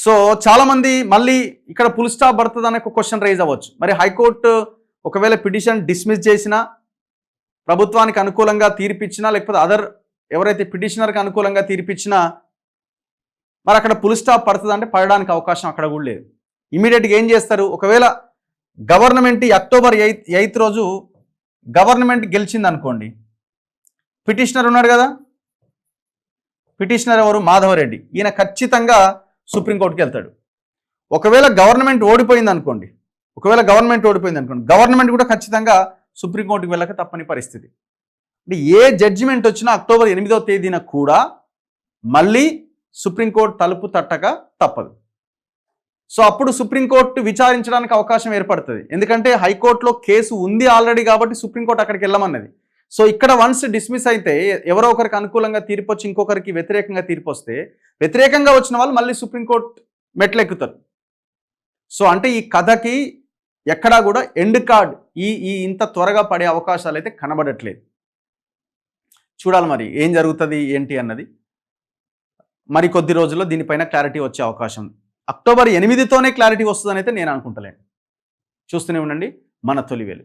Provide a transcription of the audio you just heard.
So చాలామంది మళ్ళీ ఇక్కడ ఫుల్ స్టాప్ పడుతుంది అనే ఒక క్వశ్చన్ రైజ్ అవ్వచ్చు. మరి హైకోర్టు ఒకవేళ పిటిషన్ డిస్మిస్ చేసినా, ప్రభుత్వానికి అనుకూలంగా తీర్పిచ్చినా, లేకపోతే ఎవరైతే పిటిషనర్కి అనుకూలంగా తీర్పిచ్చినా మరి అక్కడ ఫుల్ స్టాప్ పడుతుంది అంటే పడడానికి అవకాశం అక్కడ కూడా లేదు. ఇమీడియట్గా ఏం చేస్తారు, ఒకవేళ గవర్నమెంట్ అక్టోబర్ 8 రోజు గవర్నమెంట్ గెలిచింది అనుకోండి, పిటిషనర్ ఉన్నాడు కదా, పిటిషనర్ ఎవరు, మాధవరెడ్డి, ఈయన ఖచ్చితంగా సుప్రీంకోర్టుకి వెళ్తాడు. ఒకవేళ గవర్నమెంట్ ఓడిపోయింది అనుకోండి, గవర్నమెంట్ కూడా ఖచ్చితంగా సుప్రీంకోర్టుకి వెళ్ళక తప్పని పరిస్థితి. అంటే ఏ జడ్జిమెంట్ వచ్చినా అక్టోబర్ 8వ తేదీన కూడా మళ్ళీ సుప్రీంకోర్టు తలుపు తట్టక తప్పదు. సో అప్పుడు సుప్రీంకోర్టు విచారించడానికి అవకాశం ఏర్పడుతుంది. ఎందుకంటే హైకోర్టులో కేసు ఉంది ఆల్రెడీ కాబట్టి సుప్రీంకోర్టు అక్కడికి వెళ్ళమన్నది. సో ఇక్కడ వన్స్ డిస్మిస్ అయితే ఎవరో ఒకరికి అనుకూలంగా తీర్పు వచ్చి ఇంకొకరికి వ్యతిరేకంగా తీర్పు వస్తే వ్యతిరేకంగా వచ్చిన వాళ్ళు మళ్ళీ సుప్రీంకోర్టు మెట్లెక్కుతారు. సో అంటే ఈ కథకి ఎక్కడా కూడా ఎండ్ కార్డ్ ఈ ఇంత త్వరగా పడే అవకాశాలు అయితే కనబడట్లేదు. చూడాలి మరి ఏం జరుగుతుంది ఏంటి అన్నది. మరి కొద్ది రోజుల్లో దీనిపైన క్లారిటీ వచ్చే అవకాశం, అక్టోబర్ 8తోనే క్లారిటీ వస్తుందని అయితే నేను అనుకుంటలేను. చూస్తూనే ఉండండి మన తొలి వెలుగు.